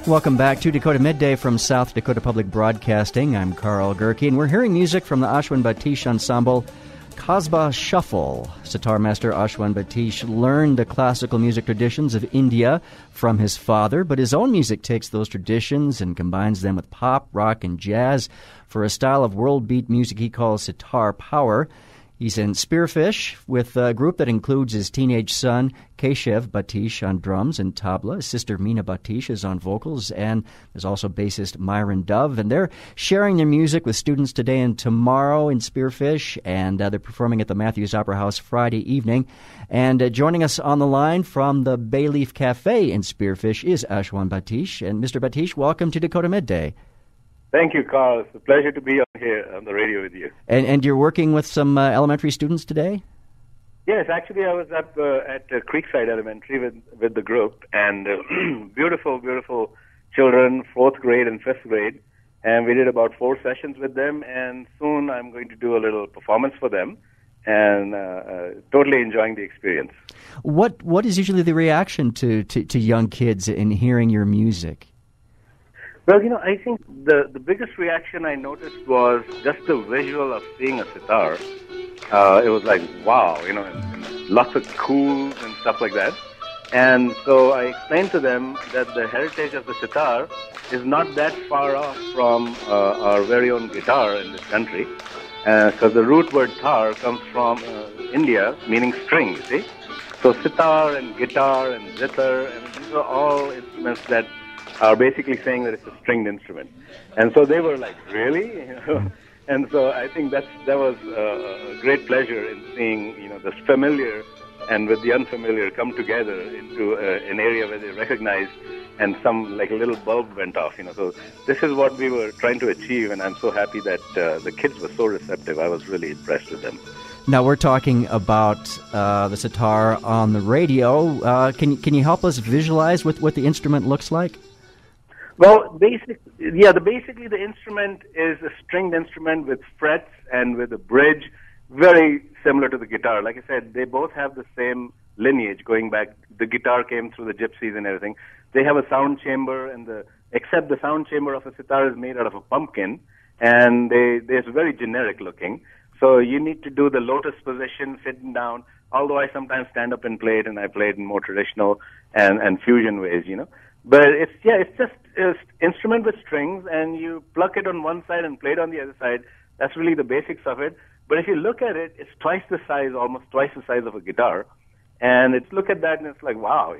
Welcome back to Dakota Midday from South Dakota Public Broadcasting. I'm Karl Gehrke, and we're hearing music from the Ashwin Batish Ensemble, Kasbah Shuffle. Sitar master Ashwin Batish learned the classical music traditions of India from his father, but his own music takes those traditions and combines them with pop, rock, and jazz for a style of world beat music he calls Sitar Power. He's in Spearfish with a group that includes his teenage son, Keshav Batish, on drums and tabla. His sister, Meena Batish, is on vocals, and there's also bassist Myron, and they're sharing their music with students today and tomorrow in Spearfish, and they're performing at the Matthews Opera House Friday evening. And joining us on the line from the Bayleaf Cafe in Spearfish is Ashwin Batish. And Mr. Batish, welcome to Dakota Midday. Thank you, Carl. It's a pleasure to be on here on the radio with you. And you're working with some elementary students today? Yes, actually I was up at Creekside Elementary with the group, and beautiful children, 4th grade and 5th grade, and we did about 4 sessions with them, and soon I'm going to do a little performance for them, and totally enjoying the experience. What is usually the reaction to young kids in hearing your music? Well, I think the biggest reaction I noticed was just the visual of seeing a sitar. It was like, wow, and lots of cools and stuff like that. And so I explained to them that the heritage of the sitar is not that far off from our very own guitar in this country. Because the root word tar comes from India, meaning string, you see. So sitar and guitar and zither, and these are all instruments that are basically saying that it's a stringed instrument. And so they were like, really? And so I think that was a great pleasure in seeing, the familiar and with the unfamiliar come together into an area where they recognized, and some, like a little bulb went off, So this is what we were trying to achieve, and I'm so happy that the kids were so receptive. I was really impressed with them. Now, we're talking about the sitar on the radio. Can you help us visualize what the instrument looks like? Well, basically the instrument is a stringed instrument with frets and with a bridge, very similar to the guitar. Like I said, they both have the same lineage going back. The guitar came through the gypsies and everything. They have a sound chamber, except the sound chamber of a sitar is made out of a pumpkin, and they're very generic looking. So you need to do the lotus position, sitting down, although I sometimes stand up and play it, and I play it in more traditional and fusion ways, But it's just an instrument with strings, and you pluck it on one side and play it on the other side. That's really the basics of it. But if you look at it, it's almost twice the size of a guitar. And look at that, and it's like, wow,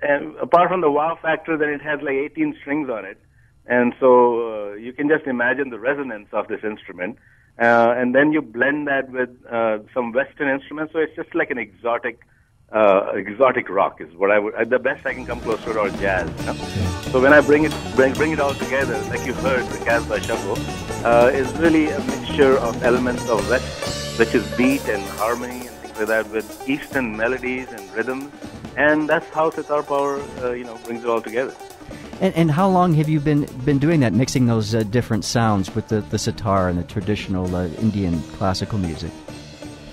And apart from the wow factor, then it has like 18 strings on it. And so you can just imagine the resonance of this instrument. And then you blend that with some Western instruments, so it's just like an exotic rock is what the best I can come close to it, or jazz. So when I bring it all together, like you heard, the Kasbah Shuffle is really a mixture of elements of West, which is beat and harmony and things like that, with Eastern melodies and rhythms, and that's how Sitar Power, brings it all together. And how long have you been doing that, mixing those different sounds with the sitar and the traditional Indian classical music?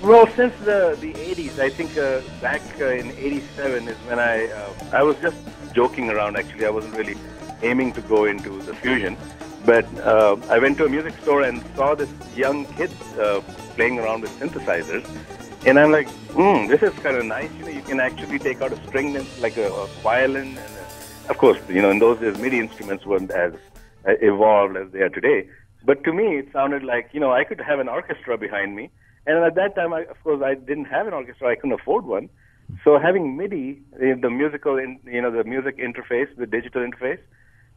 Well, since the 80s, I think back in 87 is when I was just joking around, actually. I wasn't really aiming to go into the fusion. But I went to a music store and saw this young kid playing around with synthesizers. And I'm like, this is kind of nice. You can actually take out a string like a violin. And of course, in those days, MIDI instruments weren't as evolved as they are today. But to me, it sounded like, I could have an orchestra behind me. And at that time, of course, I didn't have an orchestra. I couldn't afford one. So having MIDI, the musical, the music interface, the digital interface,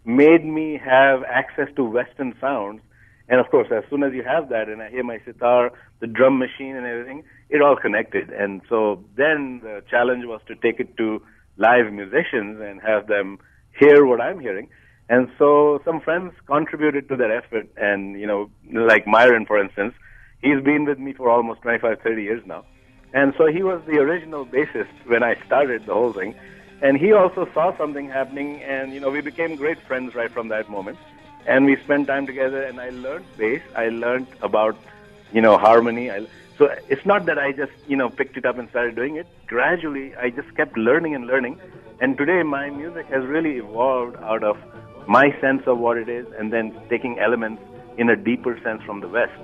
made me have access to Western sounds. And of course, as soon as you have that, and I hear my sitar, the drum machine and everything, it all connected. And so then the challenge was to take it to live musicians and have them hear what I'm hearing. And so some friends contributed to that effort. And, like Myron, for instance, he's been with me for almost 25, 30 years now. And so he was the original bassist when I started the whole thing. And he also saw something happening, and, we became great friends right from that moment. And we spent time together, and I learned bass. I learned about, harmony. So it's not that I just, picked it up and started doing it. Gradually, I just kept learning and learning. And today my music has really evolved out of my sense of what it is and then taking elements in a deeper sense from the West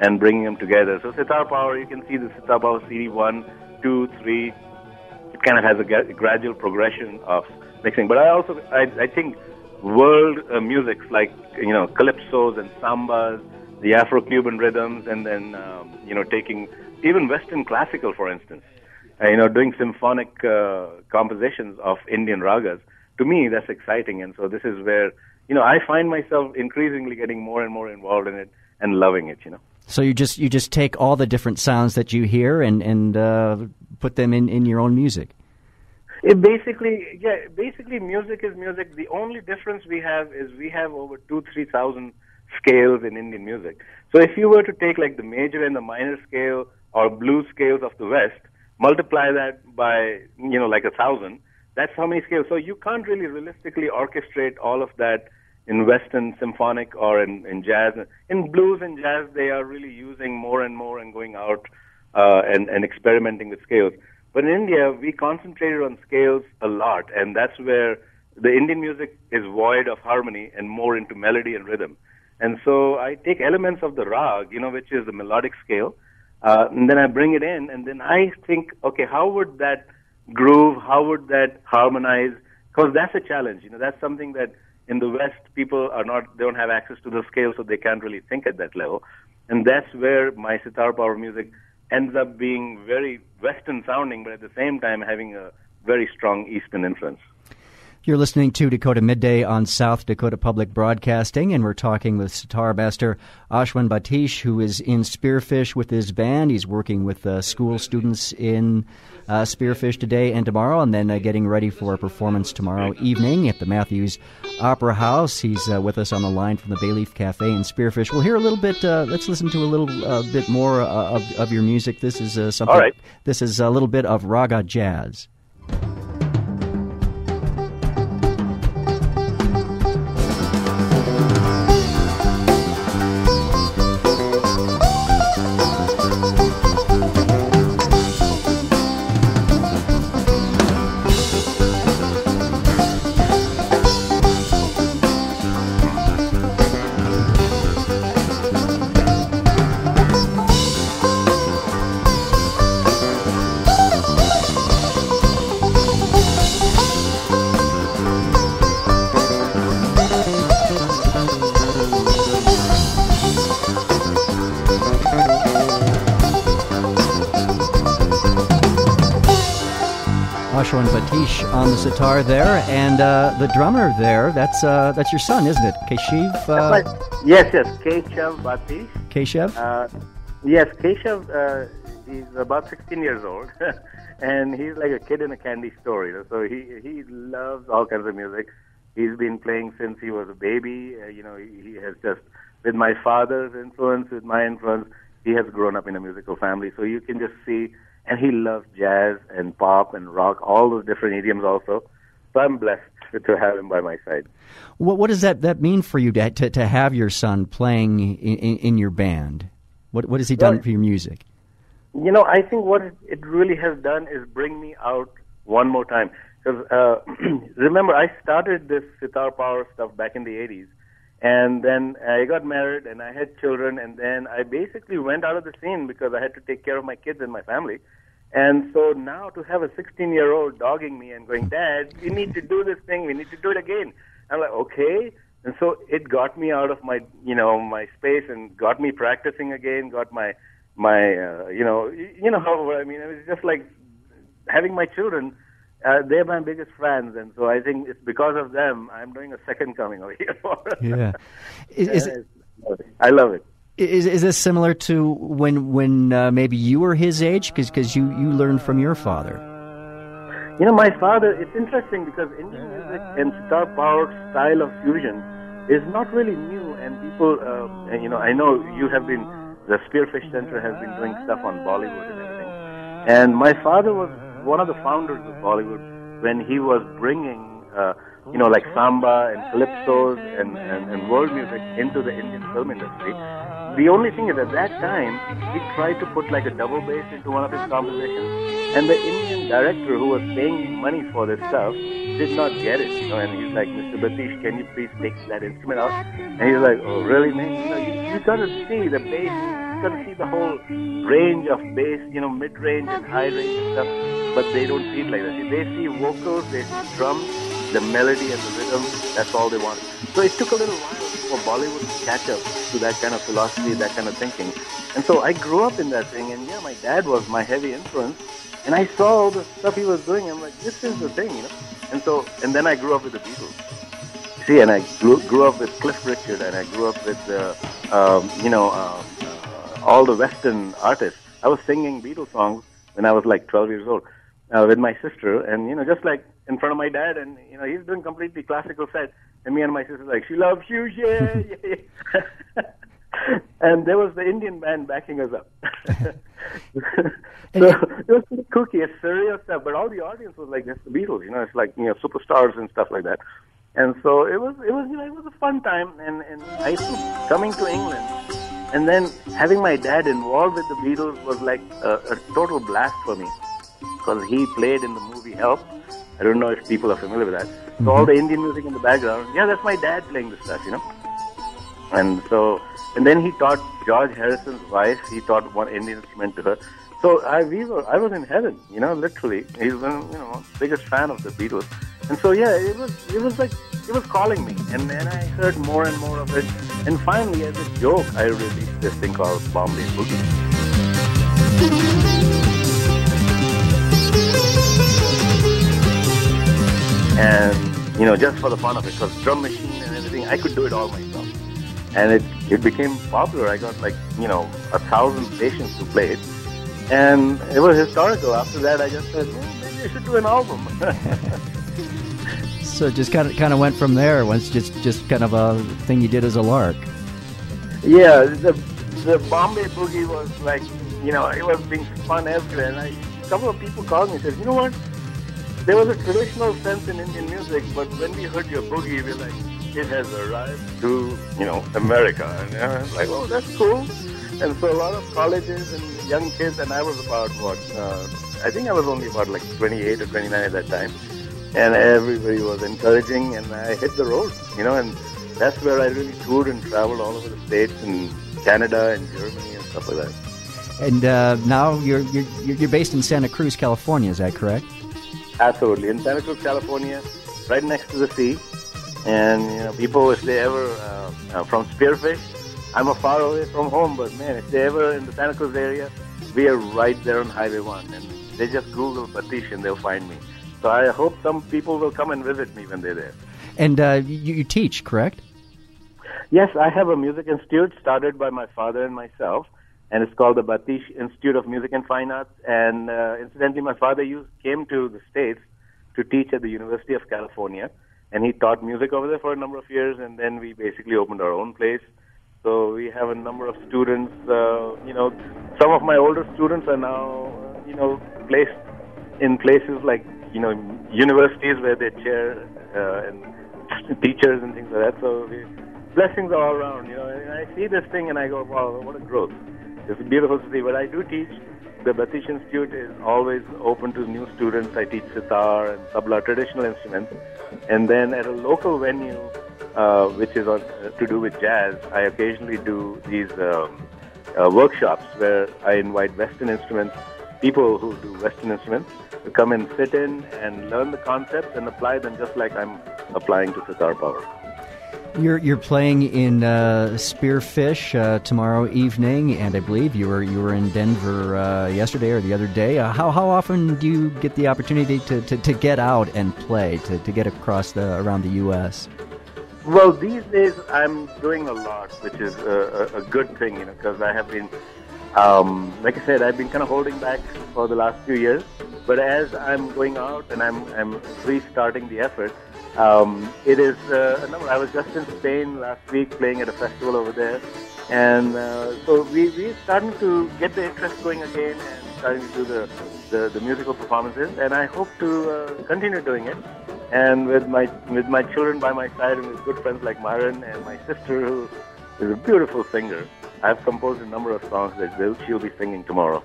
and bringing them together. So Sitar Power, you can see the Sitar Power CD 1, 2, 3. It kind of has a gradual progression of mixing. But I think world musics like, calypsos and sambas, the Afro-Cuban rhythms, and then, taking even Western classical, for instance, doing symphonic compositions of Indian ragas. To me, that's exciting. And so this is where, I find myself increasingly getting more and more involved in it and loving it, So you just take all the different sounds that you hear and put them in your own music. Basically music is music. The only difference we have is we have over 3,000 scales in Indian music. So if you were to take like the major and the minor scale or blues scales of the West, multiply that by, like 1,000, that's how many scales. So you can't really realistically orchestrate all of that in Western symphonic or in jazz. In blues and jazz, they are really using more and more and going out and experimenting with scales. But in India, we concentrated on scales a lot, and that's where the Indian music is void of harmony and more into melody and rhythm. And so I take elements of the rag, which is the melodic scale, and then I bring it in, and then I think, okay, how would that groove, how would that harmonize? Because that's a challenge. That's something that in the West, people they don't have access to the scale, so they can't really think at that level. And that's where my Sitar Power music ends up being very Western sounding, but at the same time having a very strong Eastern influence. You're listening to Dakota Midday on South Dakota Public Broadcasting, and we're talking with sitar master Ashwin Batish, who is in Spearfish with his band. He's working with school students in Spearfish today and tomorrow, and then getting ready for a performance tomorrow evening at the Matthews Opera House. He's with us on the line from the Bayleaf Cafe in Spearfish. We'll hear a little bit, let's listen to a little bit more of your music. This is something. All right. This is a little bit of Raga jazz. Ashwin Batish on the sitar there, and the drummer there, that's your son, isn't it? Keshav? Yes, Keshav Batish. Keshav? Yes, Keshav, he's about 16 years old, and he's like a kid in a candy store, So he loves all kinds of music. He's been playing since he was a baby. He has just, with my father's influence, with my influence, he has grown up in a musical family. So you can just see. And he loves jazz and pop and rock, all those different idioms also. So I'm blessed to have him by my side. What does that mean for you to have your son playing in your band? What has he done for your music? I think what it really has done is bring me out one more time. Because remember, I started this Sitar Power stuff back in the 80s. And then I got married and I had children, and then I basically went out of the scene because I had to take care of my kids and my family. And so now to have a 16-year-old dogging me and going, Dad, we need to do this thing, we need to do it again. I'm like, okay. And so it got me out of my, my space and got me practicing again, got my how, I mean, it was just like having my children. They're my biggest fans, and so I think it's because of them I'm doing a second coming over here. Yeah, I love it. Is this similar to when maybe you were his age? Because you learned from your father. My father. It's interesting because Indian music and Sitar Power style of fusion is not really new, and people, I know you have been. The Spearfish Center has been doing stuff on Bollywood and everything, and my father was one of the founders of Bollywood when he was bringing like samba and calypsos and world music into the Indian film industry. The only thing is, at that time, he tried to put like a double bass into one of his compositions, and the Indian director who was paying money for this stuff did not get it, and he's like, Mr. Batish, can you please take that instrument out? And he's like, oh, really, man? You got to see the bass, you got to see the whole range of bass, mid-range and high-range and stuff, but they don't see it like that. They see vocals, they see drums, the melody and the rhythm, that's all they want. So it took a little while for Bollywood to catch up to that kind of philosophy, that kind of thinking. And so I grew up in that thing, and my dad was my heavy influence, and I saw all the stuff he was doing, I'm like, this is the thing, And then I grew up with the Beatles. See, and I grew up with Cliff Richard, and I grew up with, all the Western artists. I was singing Beatles songs when I was like 12 years old with my sister, and, just like in front of my dad, and, he's doing completely classical set, and me and my sister like, she loves Hughes, yeah, yeah. And there was the Indian band backing us up. So it was pretty kooky, it's surreal stuff, but all the audience was like, that's the Beatles, it's like, superstars and stuff like that. And so it was a fun time, and I think coming to England and then having my dad involved with the Beatles was like a total blast for me, because he played in the movie Help. I don't know if people are familiar with that. So all the Indian music in the background, that's my dad playing the stuff, And then he taught George Harrison's wife, he taught one Indian instrument to her. So I was in heaven, literally. He's the biggest fan of the Beatles. And so, it was like, it was calling me. And then I heard more and more of it. And finally, as a joke, I released this thing called Bombay Boogie. And, just for the fun of it, because drum machine and everything, I could do it all myself. And it became popular. I got 1,000 stations to play it. And it was historical. After that, I just said, maybe I should do an album. So it just kind of went from there. Once just kind of a thing you did as a lark. Yeah, the Bombay Boogie was like, it was being spun everywhere. And a couple of people called me and said, you know what? There was a traditional sense in Indian music, but when we heard your boogie, we were like, it has arrived to, America. And I was like, oh, that's cool. And so a lot of colleges and young kids, and I was about, I think I was only about 28 or 29 at that time. And everybody was encouraging, and I hit the road, and that's where I really toured and traveled all over the States and Canada and Germany and stuff like that. And now you're based in Santa Cruz, California, is that correct? Absolutely. In Santa Cruz, California, right next to the sea. And, people, if they ever, from Spearfish, I'm a far away from home, but man, if they're ever in the Santa Cruz area, we are right there on Highway 1. And they just Google Batish and they'll find me. So I hope some people will come and visit me when they're there. And you teach, correct? Yes, I have a music institute started by my father and myself, and it's called the Batish Institute of Music and Fine Arts. And incidentally, my father came to the States to teach at the University of California, and he taught music over there for a number of years, and then we basically opened our own place. So we have a number of students, some of my older students are now, placed in places like, universities where they chair and teachers and things like that. So blessings all around, and I see this thing and I go, wow, what a growth. It's beautiful to see. But I do teach. The Batish Institute is always open to new students. I teach sitar and tabla, traditional instruments. And then at a local venue, which is to do with jazz, I occasionally do these workshops where I invite Western instruments, people who do Western instruments, to come and sit in and learn the concepts and apply them just like I'm applying to sitar power. You're playing in Spearfish tomorrow evening, and I believe you were in Denver yesterday or the other day. How often do you get the opportunity to get out and play, to get across around the U.S.? Well, these days I'm doing a lot, which is a good thing, because I have been, like I said, I've been kind of holding back for the last few years. But as I'm going out and I'm restarting the effort, it is a number. I was just in Spain last week playing at a festival over there, and so we're starting to get the interest going again. And starting to do the musical performances, and I hope to continue doing it. And with my children by my side, and with good friends like Myron and my sister, who is a beautiful singer, I've composed a number of songs that she'll be singing tomorrow.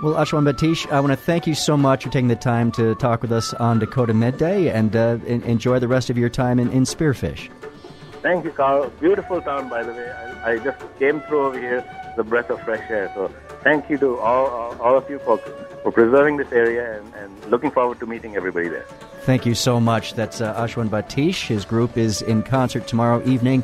Well, Ashwin Batish, I want to thank you so much for taking the time to talk with us on Dakota Midday, and enjoy the rest of your time in Spearfish. Thank you, Karl. Beautiful town, by the way. I just came through over here, the breath of fresh air. So thank you to all of you folks for preserving this area, and looking forward to meeting everybody there. Thank you so much. That's Ashwin Batish. His group is in concert tomorrow evening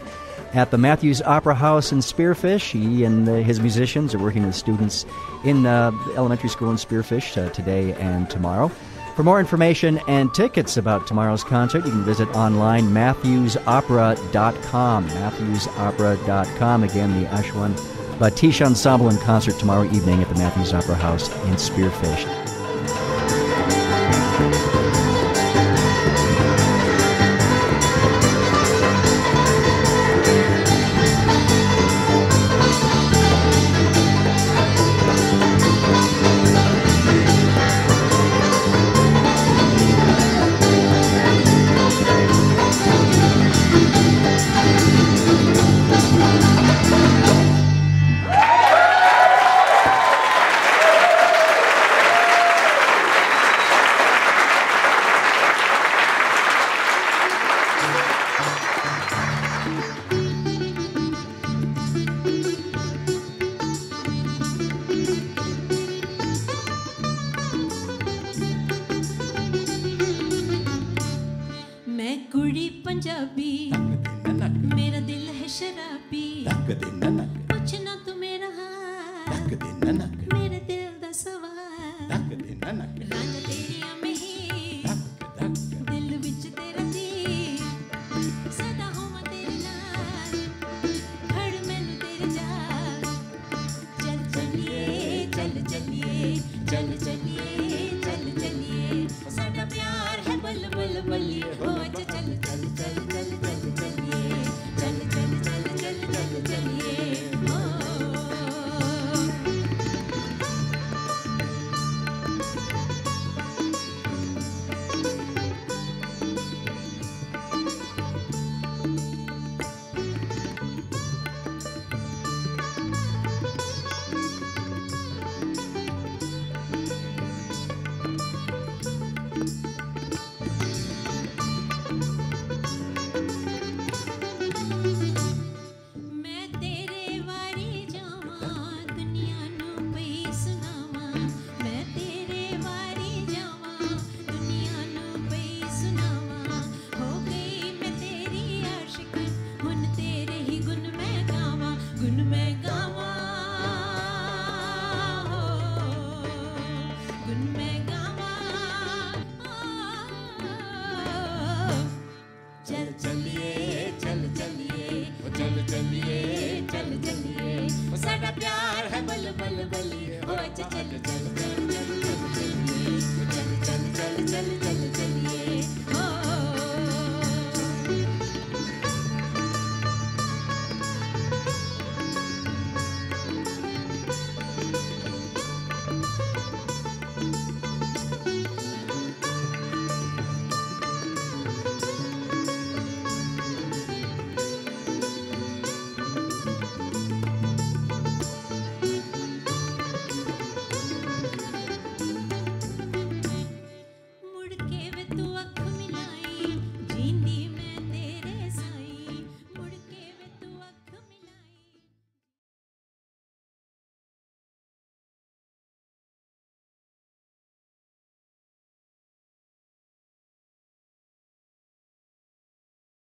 at the Matthews Opera House in Spearfish. He and his musicians are working with students in the elementary school in Spearfish today and tomorrow. For more information and tickets about tomorrow's concert, you can visit online matthewsopera.com. matthewsopera.com. Again, the Ashwin Batish Ensemble in concert tomorrow evening at the Matthews Opera House in Spearfish. चल चलिए वो साडा प्यार है बल बल बलिए ओ चल चल चल